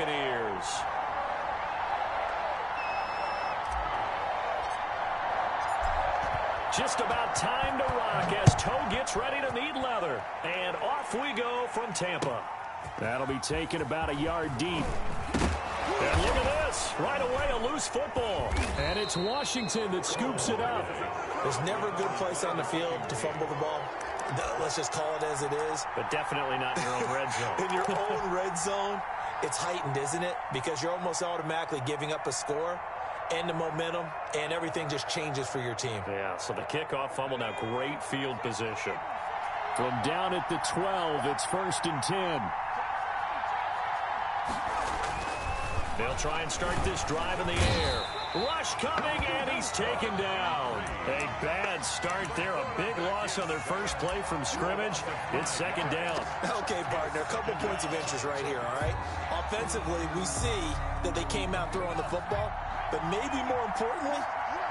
Buccaneers. Just about time to rock as Toe gets ready to meet leather. And off we go from Tampa. That'll be taken about a yard deep. And look at this. Right away, a loose football. And it's Washington that scoops it up. There's never a good place on the field to fumble the ball. Let's just call it as it is. But definitely not in your own red zone. In your own red zone, it's heightened, isn't it? Because you're almost automatically giving up a score and the momentum, and everything just changes for your team. Yeah, so the kickoff fumble, now great field position. From down at the 12, it's 1st and 10. They'll try and start this drive in the air. Rush coming, and he's taken down. A bad start there, a big loss on their first play from scrimmage. It's 2nd down. Okay, partner, a couple points of interest right here, all right? Offensively, we see that they came out throwing the football, but maybe more importantly,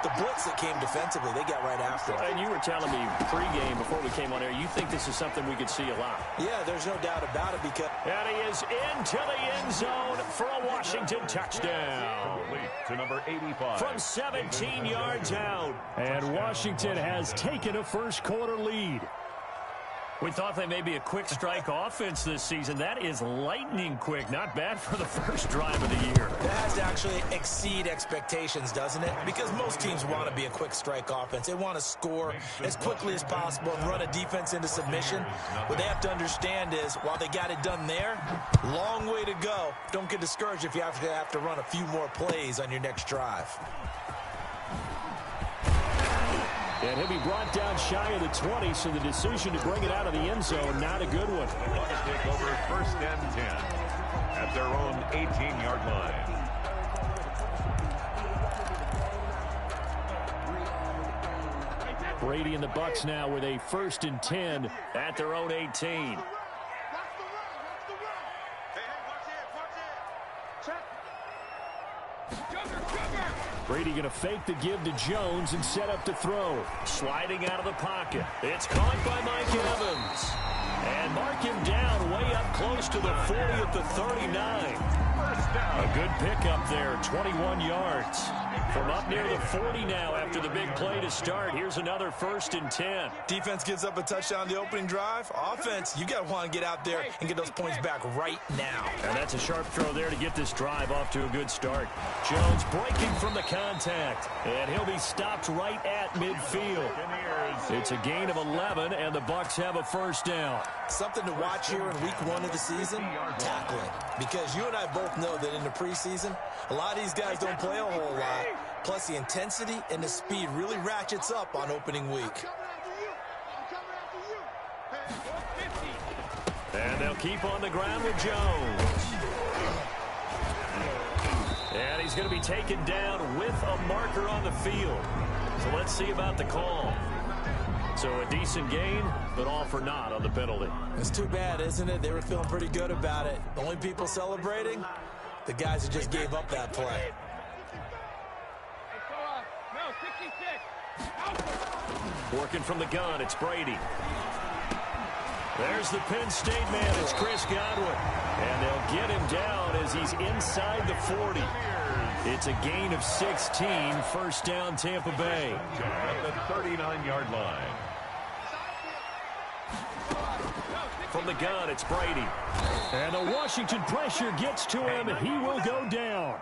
the blitz that came defensively, they got right after it. And you were telling me pregame before we came on air, you think this is something we could see a lot. Yeah, there's no doubt about it because... And he is into the end zone for a Washington touchdown. To number 85. From 17 yards out. And Washington has taken a first quarter lead. We thought they may be a quick strike offense this season. That is lightning quick. Not bad for the first drive of the year. That has to actually exceed expectations, doesn't it? Because most teams want to be a quick strike offense. They want to score as quickly as possible and run a defense into submission. What they have to understand is, while they got it done there, long way to go. Don't get discouraged if you have to run a few more plays on your next drive. And he'll be brought down shy of the 20, so the decision to bring it out of the end zone, not a good one. They want to take over 1st and 10 at their own 18-yard line. Brady and the Bucs now with a 1st and 10 at their own 18. Brady going to fake the give to Jones and set up to throw. Sliding out of the pocket. It's caught by Mike Evans. And mark him down way up close to the 40 at the 39. A good pickup there, 21 yards. From up near the 40 now after the big play to start. Here's another 1st and 10. Defense gives up a touchdown the opening drive. Offense, you got to want to get out there and get those points back right now. And that's a sharp throw there to get this drive off to a good start. Jones breaking from the contact. And he'll be stopped right at midfield. It's a gain of 11, and the Bucs have a 1st down. Something to watch here in week 1 of the season, tackling. Because you and I both know that in the preseason, a lot of these guys don't play a whole lot. Plus, the intensity and the speed really ratchets up on opening week. And they'll keep on the ground with Jones. And he's going to be taken down with a marker on the field. So let's see about the call. So a decent gain, but all for naught on the penalty. It's too bad, isn't it? They were feeling pretty good about it. The only people celebrating, the guys who just gave up that play. Working from the gun, it's Brady. There's the Penn State man, it's Chris Godwin. And they'll get him down as he's inside the 40. It's a gain of 16, 1st down Tampa Bay. At the 39-yard line. From the gun, it's Brady. And the Washington pressure gets to him, and he will go down.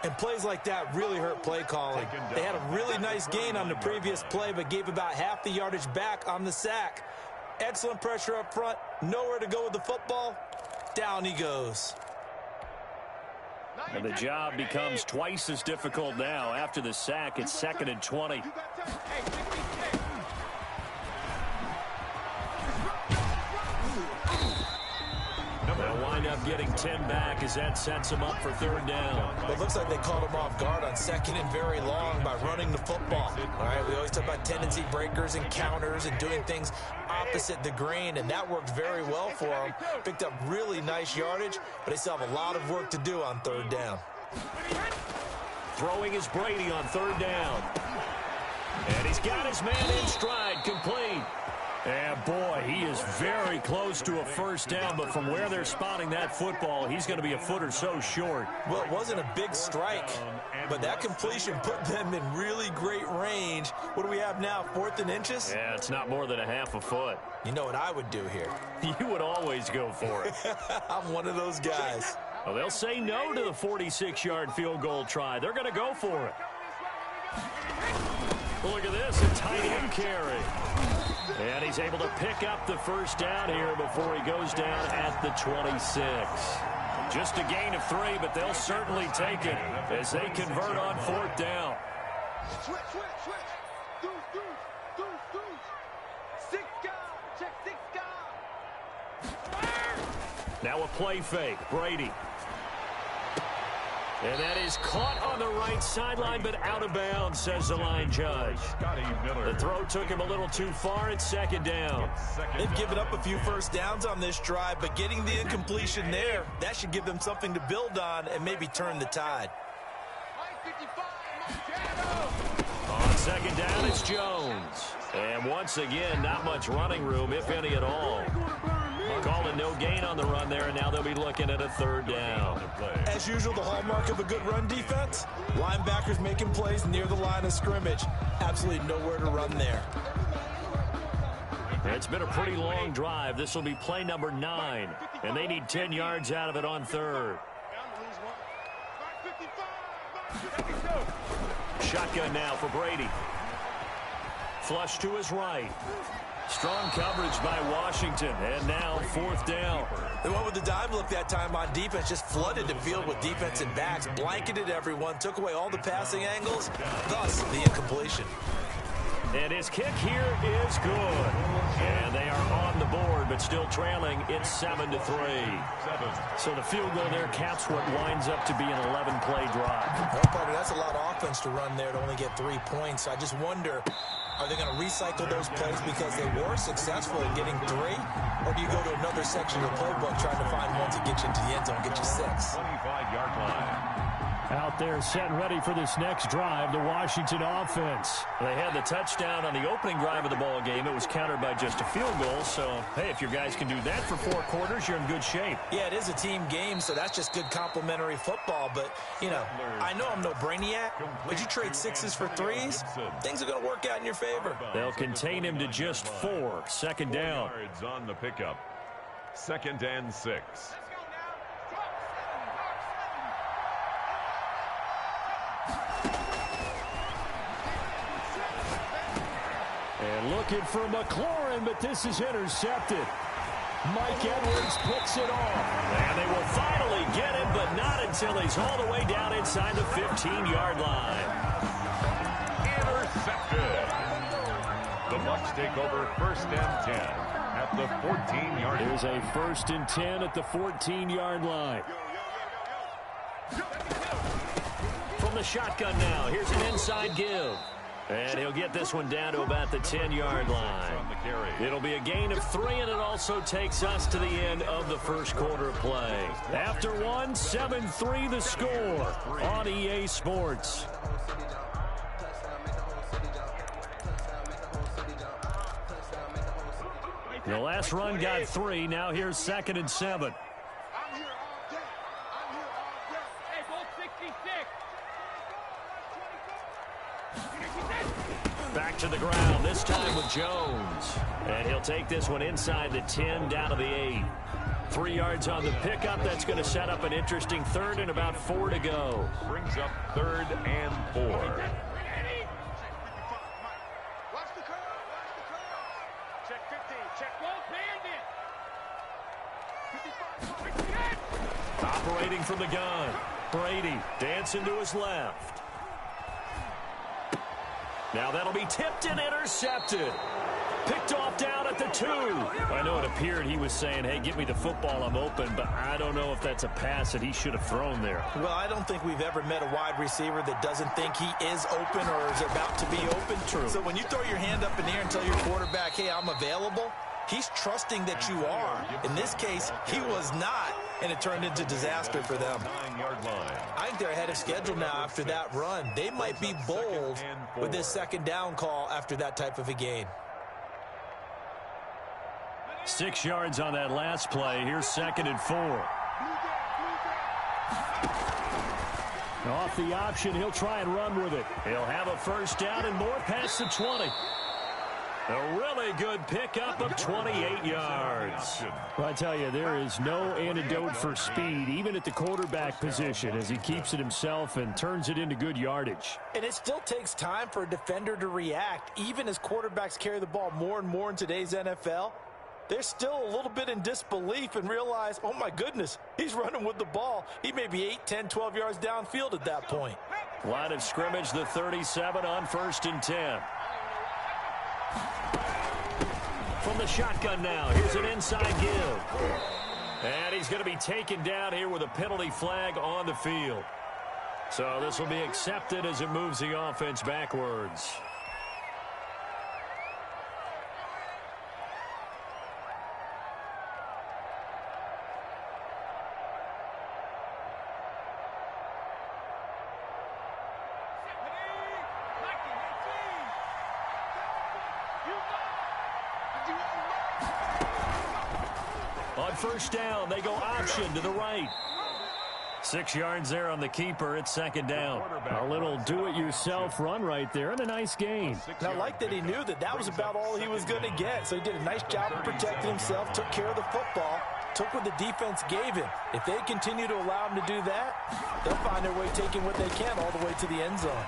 And plays like that really hurt play calling. They had a really nice gain on the previous play, but gave about half the yardage back on the sack. Excellent pressure up front. Nowhere to go with the football. Down he goes. And the job becomes twice as difficult now. After the sack, it's 2nd and 20. They'll wind up getting 10 back as that sets him up for 3rd down. It looks like they caught him off guard on 2nd and very long by running the football. All right, we always talk about tendency breakers and counters and doing things opposite the grain, and that worked very well for them. Picked up really nice yardage, but they still have a lot of work to do on 3rd down. Throwing is Brady on 3rd down. And he's got his man in stride, complete. And boy, he is very close to a first down, but from where they're spotting that football, he's going to be a foot or so short. Well, it wasn't a big strike, but that completion put them in really great range. What do we have now, 4th and inches? Yeah, it's not more than a half a foot. You know what I would do here? You would always go for it. I'm one of those guys. Well, they'll say no to the 46-yard field goal try. They're going to go for it. Look at this, a tight end carry. And he's able to pick up the first down here before he goes down at the 26. Just a gain of 3, but they'll certainly take it as they convert on 4th down. Switch. Deuce. Six guard. Check 6 guard. Now a play fake. Brady. And that is caught on the right sideline, but out of bounds, says the line judge. The throw took him a little too far. It's 2nd down. They've given up a few first downs on this drive, but getting the incompletion there, that should give them something to build on and maybe turn the tide. On 2nd down, it's Jones. And once again, not much running room, if any at all. Calling no gain on the run there, and now they'll be looking at a 3rd down. As usual, the hallmark of a good run defense, linebackers making plays near the line of scrimmage. Absolutely nowhere to run there. It's been a pretty long drive. This will be play number 9, and they need 10 yards out of it on 3rd. Shotgun now for Brady. Flush to his right. Strong coverage by Washington, and now 4th down. They went with the dive look that time on defense, just flooded the field with defensive backs, blanketed everyone, took away all the passing angles, thus the incompletion. And his kick here is good. And they are on the board, but still trailing. It's 7-3. So the field goal there caps what winds up to be an 11-play drive. Well, partner, that's a lot of offense to run there to only get 3 points. I just wonder, are they going to recycle those plays because they were successful in getting 3? Or do you go to another section of the playbook trying to find one to get you into the end zone, get you 6? 25-yard line. Out there set and ready for this next drive, the Washington offense. They had the touchdown on the opening drive of the ball game. It was countered by just a field goal. So, hey, if your guys can do that for 4 quarters, you're in good shape. Yeah, it is a team game, so that's just good complementary football. But, you know, I know I'm no brainiac, but you trade 6s for 3s, things are going to work out in your favor. They'll contain him to just 4. 2nd down. Yards on the pickup. 2nd and 6. And looking for McLaurin, but this is intercepted. Mike Edwards picks it off. And they will finally get him, but not until he's all the way down inside the 15-yard line. Intercepted. The Bucs take over 1st and 10 at the 14-yard line. Here's a 1st and 10 at the 14-yard line. From the shotgun now, here's an inside give. And he'll get this one down to about the 10-yard line. It'll be a gain of 3, and it also takes us to the end of the first quarter of play. After 1, 7-3 the score on EA Sports. The last run got 3. Now here's 2nd and 7. Back to the ground, this time with Jones. And he'll take this one inside the 10, down to the 8. 3 yards on the pickup. That's going to set up an interesting 3rd and about 4 to go. Brings up 3rd and 4. Operating from the gun. Brady dancing to his left. Now that'll be tipped and intercepted. Picked off down at the 2. I know it appeared he was saying, hey, give me the football, I'm open, but I don't know if that's a pass that he should have thrown there. Well, I don't think we've ever met a wide receiver that doesn't think he is open or is about to be open. True. So when you throw your hand up in the air and tell your quarterback, hey, I'm available, he's trusting that you are. In this case, he was not, and it turned into disaster for them. 9-yard line. I think they're ahead of schedule now after that run. They might be bold with this 2nd down call after that type of a gain. 6 yards on that last play. Here's 2nd and 4. Off the option, he'll try and run with it. He'll have a first down and more past the 20. A really good pickup of 28 yards. Well, I tell you, there is no antidote for speed, even at the quarterback position, as he keeps it himself and turns it into good yardage. And it still takes time for a defender to react. Even as quarterbacks carry the ball more and more in today's NFL, they're still a little bit in disbelief and realize, oh, my goodness, he's running with the ball. He may be 8, 10, 12 yards downfield at that point. Line of scrimmage, the 37 on 1st and 10. From the shotgun now, here's an inside give. And he's going to be taken down here with a penalty flag on the field. So this will be accepted as it moves the offense backwards. On 1st down, they go option to the right. 6 yards there on the keeper. It's 2nd down. A little do-it-yourself run right there and a nice gain. And I like that he knew that that was about all he was going to get. So he did a nice job of protecting himself, took care of the football, took what the defense gave him. If they continue to allow him to do that, they'll find their way taking what they can all the way to the end zone.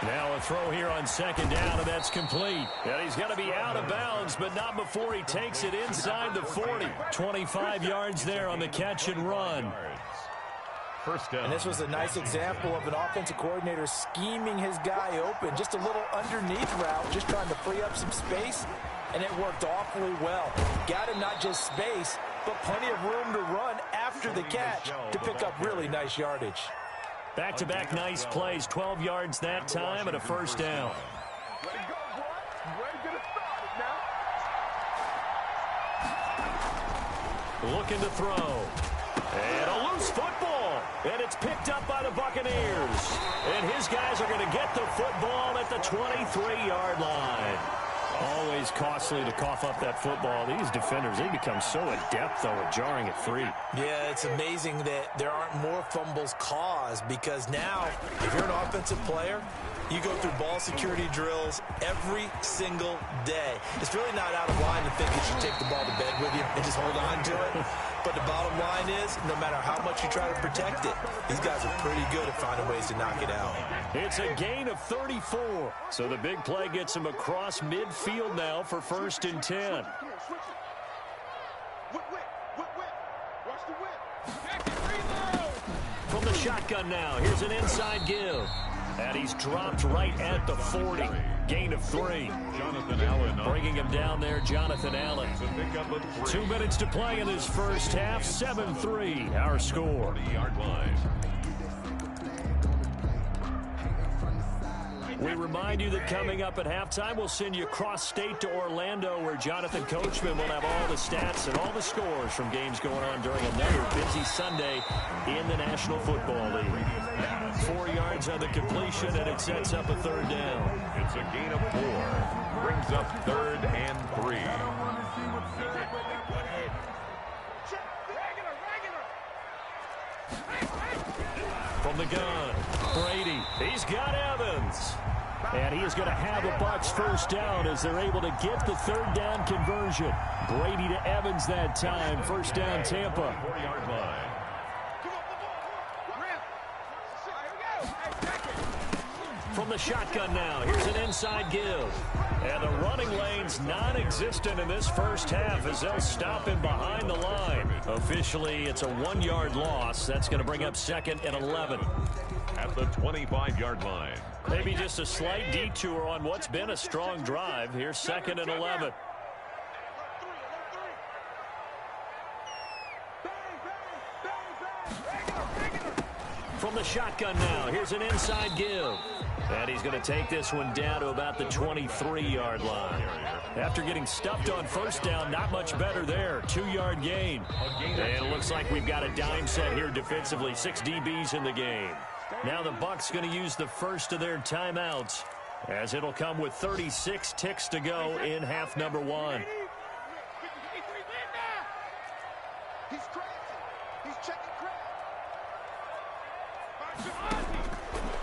Now a throw here on 2nd down, and that's complete. And he's got to be out of bounds, but not before he takes it inside the 40. 25 yards there on the catch and run. First down. And this was a nice example of an offensive coordinator scheming his guy open. Just a little underneath route, just trying to free up some space, and it worked awfully well. Got him not just space, but plenty of room to run after the catch to pick up really nice yardage. Back-to-back nice plays, 12 yards that time and a first down. Looking to throw. And a loose football. And it's picked up by the Buccaneers. And his guys are going to get the football at the 23-yard line. Always costly to cough up that football. These defenders, they become so adept, though, at jarring it free. Yeah, it's amazing that there aren't more fumbles caused, because now, if you're an offensive player, you go through ball security drills every single day. It's really not out of line to think you should take the ball to bed with you and just hold on to it. But the bottom line is, no matter how much you try to protect it, these guys are pretty good at finding ways to knock it out. It's a gain of 34. So the big play gets him across midfield now for 1st and 10. From the shotgun now, here's an inside give. And he's dropped right at the 40. Gain of 3. Jonathan Allen bringing him down there, Jonathan Allen. 2 minutes to play in this first half. 7-3, our score. 40-yard line. We remind you that coming up at halftime, we'll send you cross-state to Orlando, where Jonathan Coachman will have all the stats and all the scores from games going on during another busy Sunday in the National Football League. 4 yards on the completion, and it sets up a 3rd down. It's a gain of 4. Brings up 3rd and 3. From the gun, Brady. He's got Evans. And he is going to have a Bucs first down as they're able to get the 3rd down conversion. Brady to Evans that time. First down, Tampa. 4-yard line. From the shotgun now, here's an inside give. And the running lane's non-existent in this first half as they'll stop him behind the line. Officially, it's a 1-yard loss. That's going to bring up 2nd and 11. At the 25-yard line. Maybe just a slight detour on what's been a strong drive. Here's 2nd and 11. From the shotgun now, here's an inside give. And he's going to take this one down to about the 23-yard line. After getting stuffed on first down, not much better there. 2-yard gain. And it looks like we've got a dime set here defensively. 6 DBs in the game. Now the Bucs going to use the first of their timeouts. as it'll come with 36 ticks to go in half number one. He's crazy. He's checking crazy.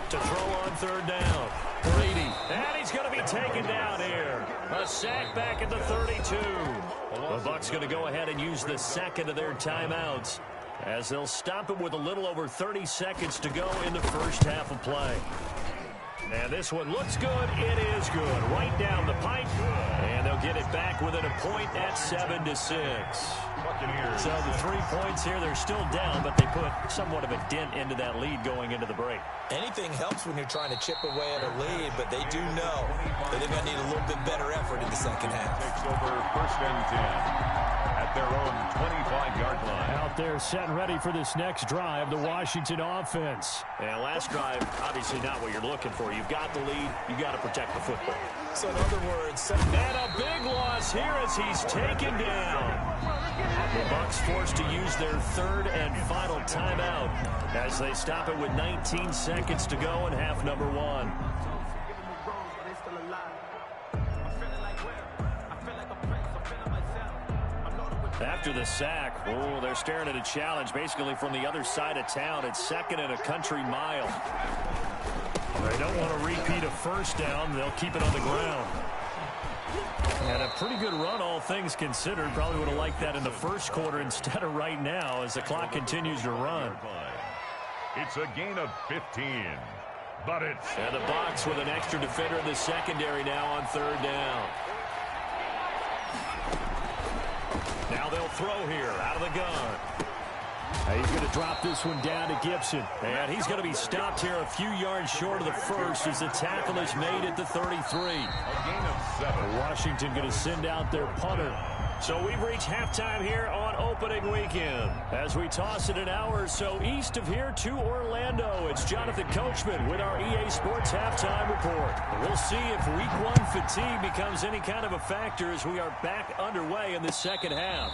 To throw on third down. Brady. And he's going to be taken down here. A sack back at the 32. The Bucs going to go ahead and use the second of their timeouts, as they'll stop it with a little over 30 seconds to go in the first half of play. And this one looks good. It is good. Right down the pipe. And they'll get it back within a point at 7-6. So the 3 points here, they're still down, but they put somewhat of a dent into that lead going into the break. Anything helps when you're trying to chip away at a lead, but they do know that they're going to need a little bit better effort in the second half. Takes over first and 10 at their own 25-yard line. Out there set and ready for this next drive, the Washington offense. And last drive, obviously not what you're looking for. You've got the lead. You've got to protect the football. So in other words, and a big loss here as he's taken down. The Bucs forced to use their third and final timeout as they stop it with 19 seconds to go in half number one. After the sack, they're staring at a challenge basically from the other side of town. It's second and a country mile. They don't want to repeat a first down. They'll keep it on the ground. And a pretty good run, all things considered. Probably would have liked that in the first quarter instead of right now as the clock continues to run. It's a gain of 15. But it's... And the Bucs with an extra defender in the secondary now on third down. Now they'll throw here out of the gun. He's going to drop this one down to Gibson. And he's going to be stopped here a few yards short of the first as the tackle is made at the 33. A gain of 7. Washington going to send out their punter. So we've reached halftime here on opening weekend. As we toss it an hour or so east of here to Orlando, it's Jonathan Coachman with our EA Sports Halftime Report. We'll see if Week 1 fatigue becomes any kind of a factor as we are back underway in the second half.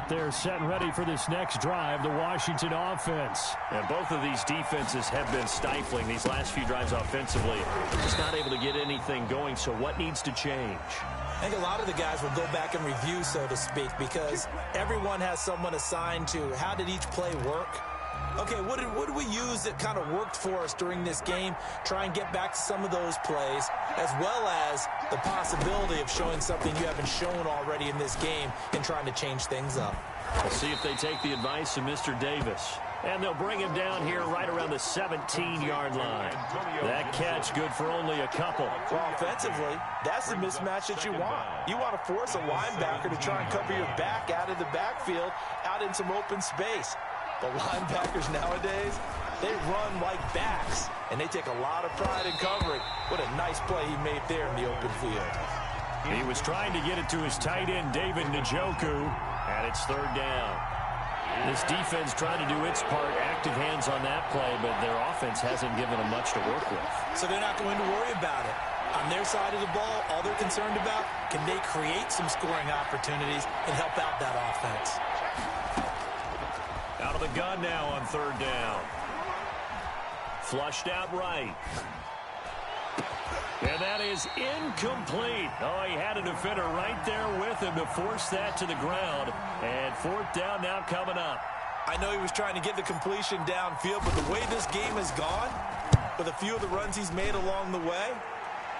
They're set and ready for this next drive, the Washington offense. And both of these defenses have been stifling these last few drives offensively. Just not able to get anything going, so what needs to change? I think a lot of the guys will go back and review, so to speak, because everyone has someone assigned to how did each play work. Okay, what did we use that kind of worked for us during this game? Try and get back to some of those plays, as well as the possibility of showing something you haven't shown already in this game and trying to change things up. We'll see if they take the advice of Mr. Davis. And they'll bring him down here right around the 17-yard line. That catch good for only a couple. Well, offensively, that's the mismatch that you want. You want to force a linebacker to try and cover your back out of the backfield, out in some open space. The linebackers nowadays, they run like backs, and they take a lot of pride in covering. What a nice play he made there in the open field. He was trying to get it to his tight end, David Njoku, and it's third down. This defense trying to do its part, active hands on that play, but their offense hasn't given them much to work with. So they're not going to worry about it. On their side of the ball, all they're concerned about, can they create some scoring opportunities and help out that offense? Out of the gun now on third down. Flushed out right. And that is incomplete. Oh, he had a defender right there with him to force that to the ground. And fourth down now coming up. I know he was trying to get the completion downfield, but the way this game has gone, with a few of the runs he's made along the way,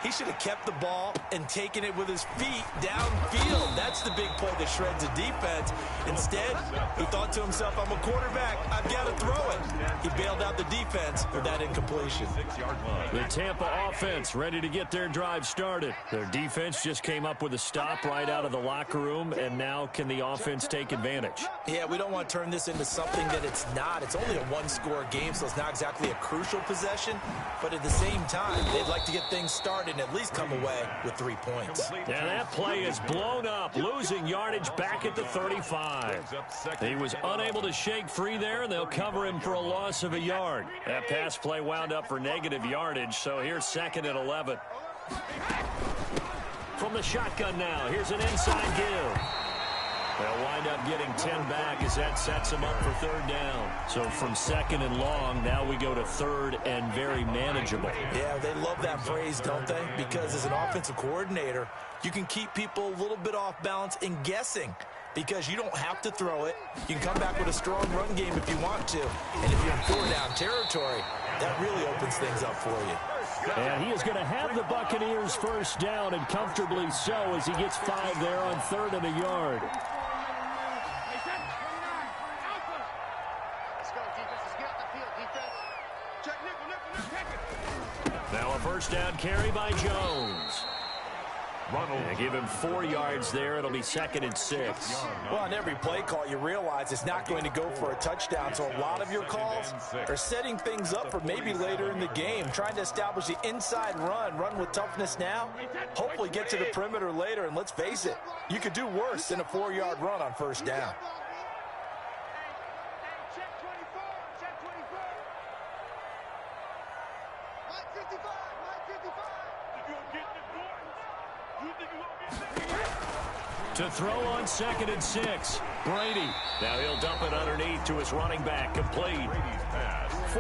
he should have kept the ball and taken it with his feet downfield. That's the big play that shreds the defense. Instead, he thought to himself, I'm a quarterback. I've got to throw it. He bailed out the defense with that incompletion. The Tampa offense ready to get their drive started. Their defense just came up with a stop right out of the locker room, and now can the offense take advantage? Yeah, we don't want to turn this into something that it's not. It's only a one-score game, so it's not exactly a crucial possession. But at the same time, they'd like to get things started and at least come away with 3 points. And that play is blown up, losing yardage back at the 35. He was unable to shake free there, and they'll cover him for a loss of a yard. That pass play wound up for negative yardage, so here's second and 11. From the shotgun now, here's an inside give. They'll wind up getting 10 back as that sets them up for third down. So from second and long, now we go to third and very manageable. Yeah, they love that phrase, don't they? Because as an offensive coordinator, you can keep people a little bit off balance and guessing because you don't have to throw it. You can come back with a strong run game if you want to. And if you're in four-down territory, that really opens things up for you. And he is going to have the Buccaneers first down, and comfortably so, as he gets 5 there on 3rd and a yard. Now a first down carry by Jones. And give him 4 yards there. It'll be 2nd and 6. Well, on every play call, you realize it's not going to go for a touchdown. So a lot of your calls are setting things up for maybe later in the game, trying to establish the inside run with toughness now, hopefully get to the perimeter later. And let's face it, you could do worse than a 4-yard run on first down. To throw on 2nd and 6. Brady. Now he'll dump it underneath to his running back. Complete.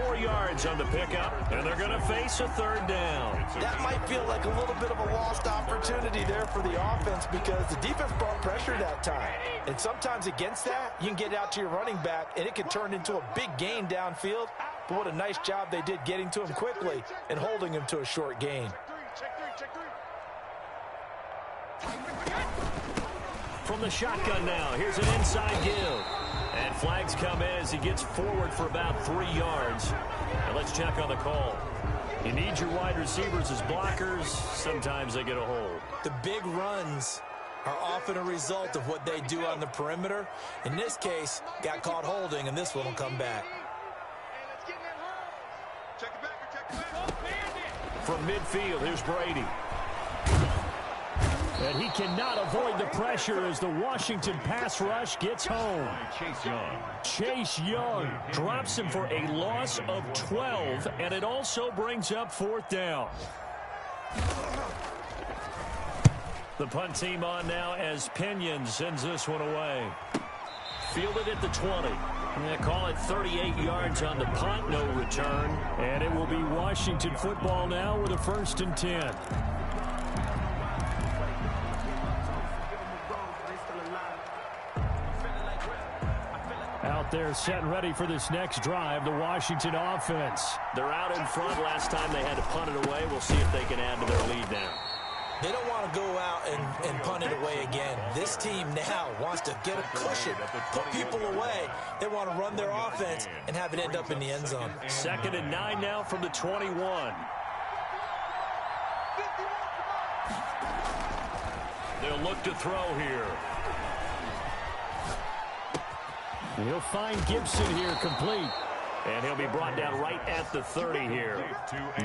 4 yards on the pickup, and they're going to face a third down. That might feel like a little bit of a lost opportunity there for the offense because the defense brought pressure that time. And sometimes against that, you can get out to your running back, and it can turn into a big gain downfield. But what a nice job they did getting to him quickly and holding him to a short gain. From the shotgun now, here's an inside give. And flags come in as he gets forward for about 3 yards. And let's check on the call. You need your wide receivers as blockers. Sometimes they get a hold. The big runs are often a result of what they do on the perimeter. In this case, got caught holding, and this one will come back. From midfield, here's Brady. And he cannot avoid the pressure as the Washington pass rush gets home. Chase Young drops him for a loss of 12, and it also brings up 4th down. The punt team on now as Pinion sends this one away. Fielded at the 20. They call it 38 yards on the punt, no return. And it will be Washington football now with a 1st and 10. Out there set and ready for this next drive, the Washington offense. They're out in front. Last time they had to punt it away. We'll see if they can add to their lead now. They don't want to go out and punt it away again. This team now wants to get a cushion, put people away. They want to run their offense and have it end up in the end zone. 2nd and 9 now from the 21. They'll look to throw here. He'll find Gibson here complete. And he'll be brought down right at the 30 here.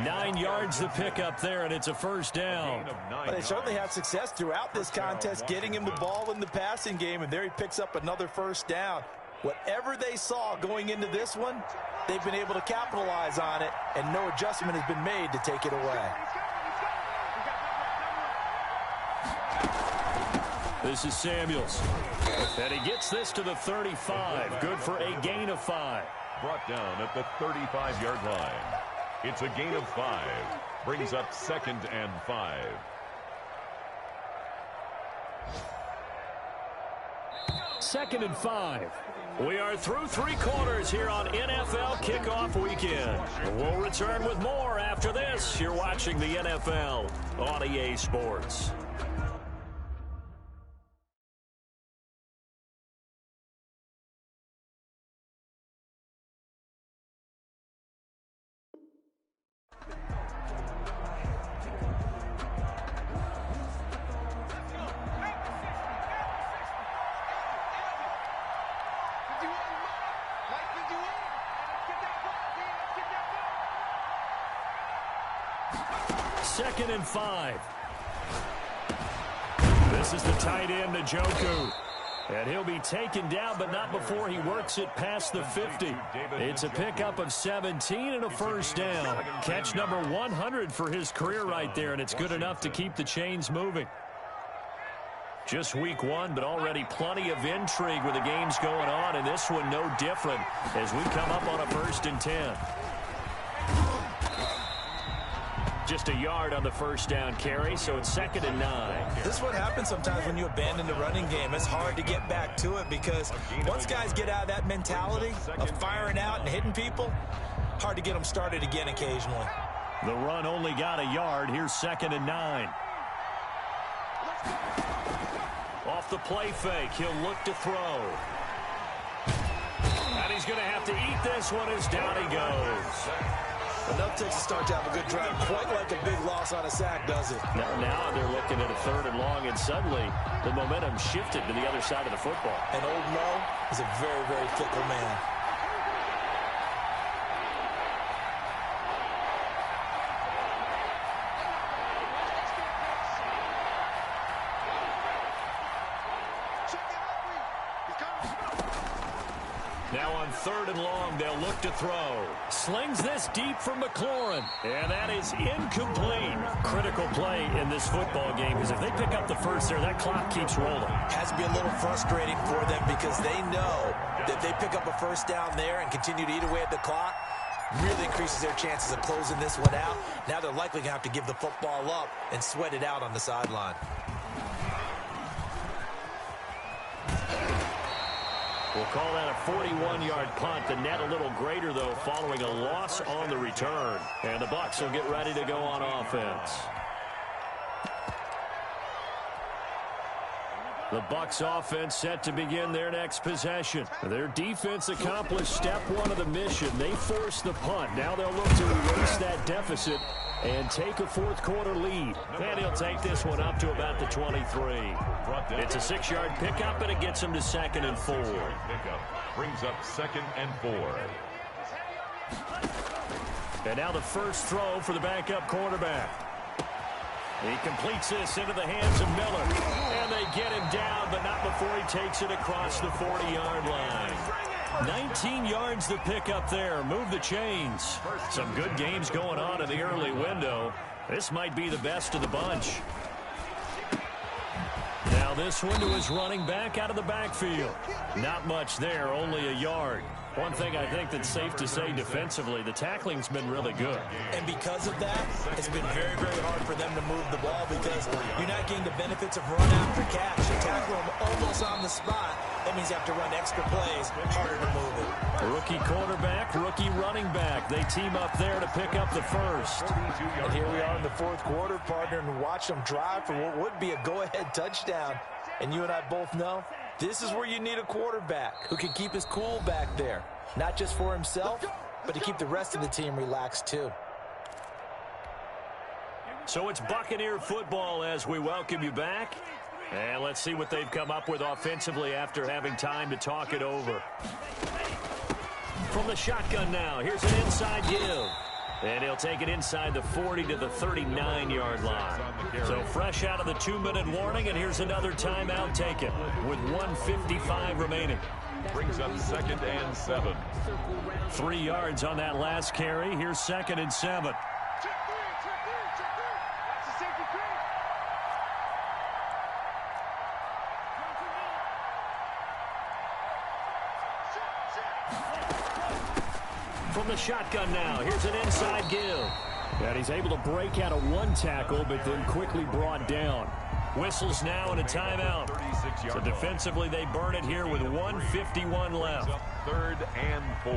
9 yards to pick up there, and it's a 1st down. But they certainly had success throughout this contest, getting him the ball in the passing game, and there he picks up another 1st down. Whatever they saw going into this one, they've been able to capitalize on it, and no adjustment has been made to take it away. This is Samuels. And he gets this to the 35. Good for a gain of 5. Brought down at the 35-yard line. It's a gain of 5. Brings up 2nd and 5. Second and 5. We are through 3 quarters here on NFL Kickoff Weekend. We'll return with more after this. You're watching the NFL on EA Sports. Second and 5. This is the tight end, Njoku. And he'll be taken down, but not before he works it past the 50. It's a pickup of 17 and a 1st down. Catch number 100 for his career right there, and it's good enough to keep the chains moving. Just week one, but already plenty of intrigue with the games going on, and this one no different as we come up on a 1st and 10. Just a yard on the first down carry, so it's 2nd and 9. This is what happens sometimes when you abandon the running game. It's hard to get back to it because once guys get out of that mentality of firing out and hitting people, hard to get them started again occasionally. The run only got a yard. Here's 2nd and 9. Off the play fake, he'll look to throw. And he's going to have to eat this one as down he goes. Enough takes to start to have a good drive. Quite like a big loss on a sack, does it? Now they're looking at a 3rd and long, and suddenly the momentum shifted to the other side of the football. And Old Mo is a very, very fickle man. Now on 3rd and long, they'll look to throw. Slings this deep for McLaurin. And that is incomplete. Critical play in this football game because if they pick up the first there, that clock keeps rolling. Has to be a little frustrating for them because they know that they pick up a first down there and continue to eat away at the clock, really increases their chances of closing this one out. Now they're likely going to have to give the football up and sweat it out on the sideline. We'll call that a 41-yard punt. The net a little greater, though, following a loss on the return. And the Bucs will get ready to go on offense. The Bucs offense set to begin their next possession. Their defense accomplished step one of the mission. They forced the punt. Now they'll look to erase that deficit and take a 4th quarter lead. And he'll take this one up to about the 23. It's a 6-yard pickup, and it gets him to 2nd and 4. Brings up 2nd and 4. And now the first throw for the backup quarterback. He completes this into the hands of Miller. And they get him down, but not before he takes it across the 40-yard line. 19 yards to pick up there. Move the chains. Some good games going on in the early window. This might be the best of the bunch. Now this one to his running back out of the backfield. Not much there, only a yard. One thing I think that's safe to say defensively, the tackling's been really good. And because of that, it's been very, very hard for them to move the ball because you're not getting the benefits of run after catch. You tackle them almost on the spot. That means you have to run extra plays, harder to move it. Rookie quarterback, rookie running back. They team up there to pick up the first. And here we are in the 4th quarter, partner, and watch them drive for what would be a go-ahead touchdown. And you and I both know this is where you need a quarterback who can keep his cool back there. Not just for himself, but to keep the rest of the team relaxed too. So it's Buccaneer football as we welcome you back. And let's see what they've come up with offensively after having time to talk it over. From the shotgun now, here's an inside give. And he'll take it inside the 40 to the 39-yard line. So fresh out of the 2-minute warning, and here's another timeout taken with 1:55 remaining. Brings up 2nd and 7. 3 yards on that last carry. Here's 2nd and 7. From the shotgun now, here's an inside give. And he's able to break out of one tackle, but then quickly brought down. Whistles now and a timeout. So defensively, they burn it here with 1:51 left. 3rd and 4.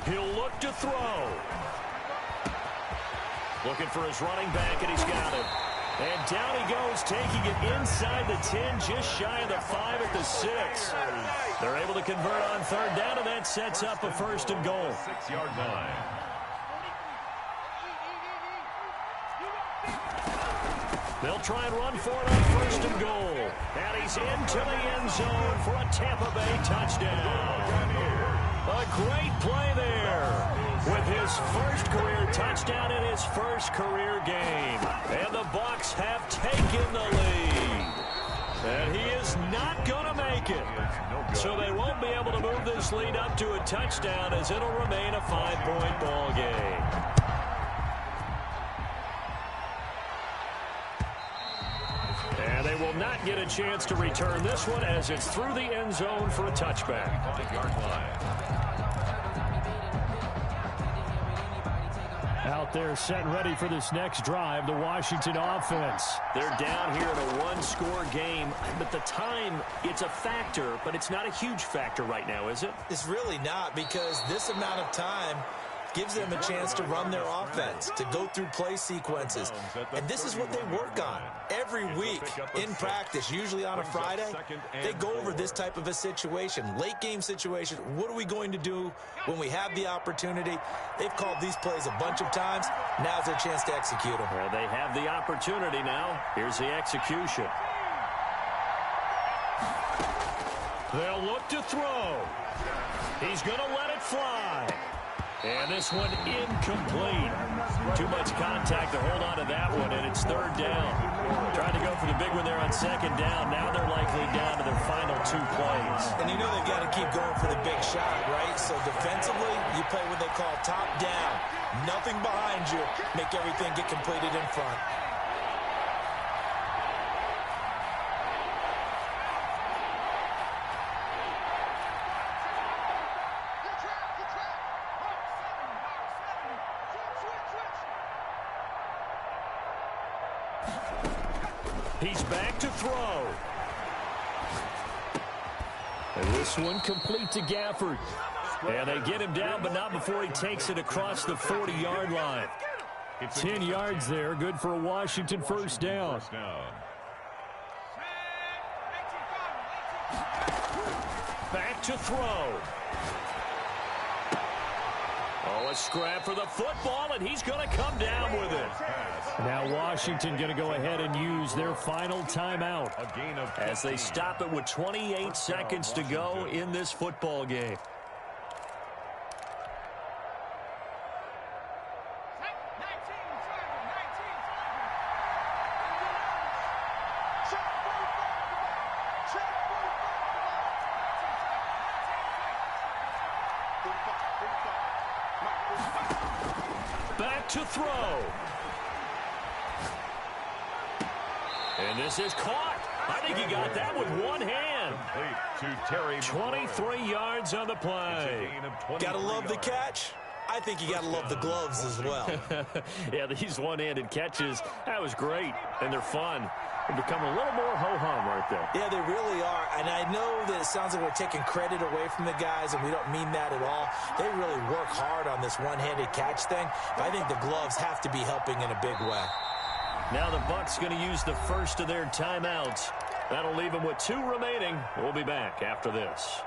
He'll look to throw. Looking for his running back, and he's got it. And down he goes, taking it inside the 10, just shy of the 5 at the 6. They're able to convert on 3rd down, and that sets up a 1st and goal. 6-yard line. They'll try and run for it on first and goal. And he's into the end zone for a Tampa Bay touchdown. A great play there with his first career touchdown in his first career game. And the Bucs have taken the lead. And he is not going to make it. So they won't be able to move this lead up to a touchdown as it'll remain a 5-point ball game. And they will not get a chance to return this one as it's through the end zone for a touchback. 5-yard line. Out there set and ready for this next drive, the Washington offense. They're down here in a one-score game, but the time, it's a factor, but it's not a huge factor right now, is it? It's really not, because this amount of time gives them a chance to run their offense, to go through play sequences. And this is what they work on every week in practice, usually on a Friday. They go over this type of a situation, late game situation. What are we going to do when we have the opportunity? They've called these plays a bunch of times. Now's their chance to execute them. Well, they have the opportunity now. Here's the execution. They'll look to throw. He's going to let it fly. And this one incomplete. Too much contact to hold on to that one, and it's third down. Trying to go for the big one there on second down. Now they're likely down to their final 2 plays. And you know they've got to keep going for the big shot, right? So defensively, you play what they call top down. Nothing behind you. Make everything get completed in front. He's back to throw. And this one complete to Gafford. And they get him down, but not before he takes it across the 40-yard line. 10 yards there, good for a Washington first down. Back to throw. Oh, a scrap for the football, and he's going to come down with it. Now Washington going to go ahead and use their final timeout as they stop it with 28 seconds to go in this football game. Back to throw. And this is caught. I think he got that with one hand. 23 yards on the play. Gotta love the catch. I think you gotta love the gloves as well. Yeah, these one-handed catches, that was great, and they're fun. They become a little more ho-hum right there. Yeah, they really are, and I know that it sounds like we're taking credit away from the guys, and we don't mean that at all. They really work hard on this one-handed catch thing, but I think the gloves have to be helping in a big way. Now the Bucs going to use the first of their timeouts. That'll leave them with 2 remaining. We'll be back after this.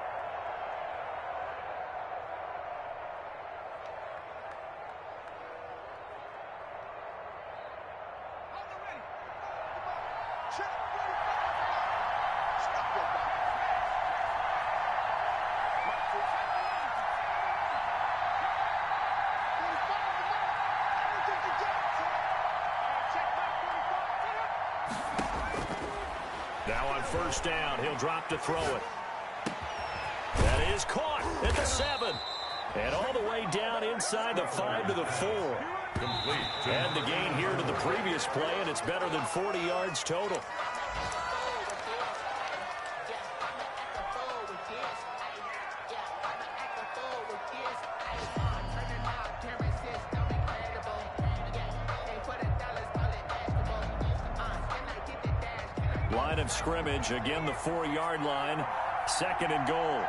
Now on first down, he'll drop to throw it. That is caught at the 7. And all the way down inside the 5 to the 4. Add the gain here to the previous play, and it's better than 40 yards total. Line of scrimmage, again the 4-yard line, 2nd and goal.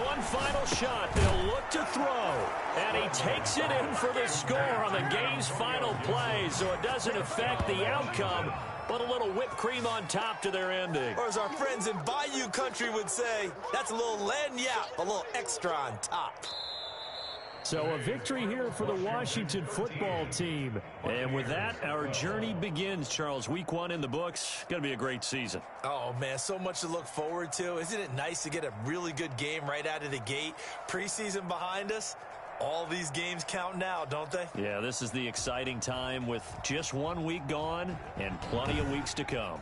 One final shot. They'll look to throw. And he takes it in for the score on the game's final play, so it doesn't affect the outcome. but a little whipped cream on top to their ending. Or as our friends in Bayou Country would say, that's a little lagniappe, a little extra on top. So a victory here for the Washington football team. And with that, our journey begins, Charles. Week 1 in the books. Going to be a great season. Oh, man, so much to look forward to. Isn't it nice to get a really good game right out of the gate? Preseason behind us. All these games count now, don't they? Yeah, this is the exciting time with just 1 week gone and plenty of weeks to come.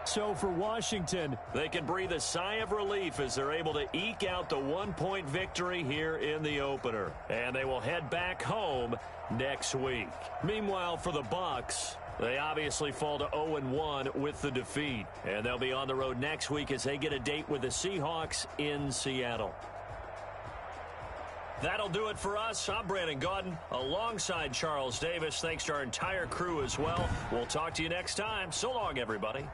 So for Washington, they can breathe a sigh of relief as they're able to eke out the 1-point victory here in the opener. And they will head back home next week. Meanwhile, for the Bucs, they obviously fall to 0-1 with the defeat. And they'll be on the road next week as they get a date with the Seahawks in Seattle. That'll do it for us. I'm Brandon Gaudin alongside Charles Davis. Thanks to our entire crew as well. We'll talk to you next time. So long, everybody.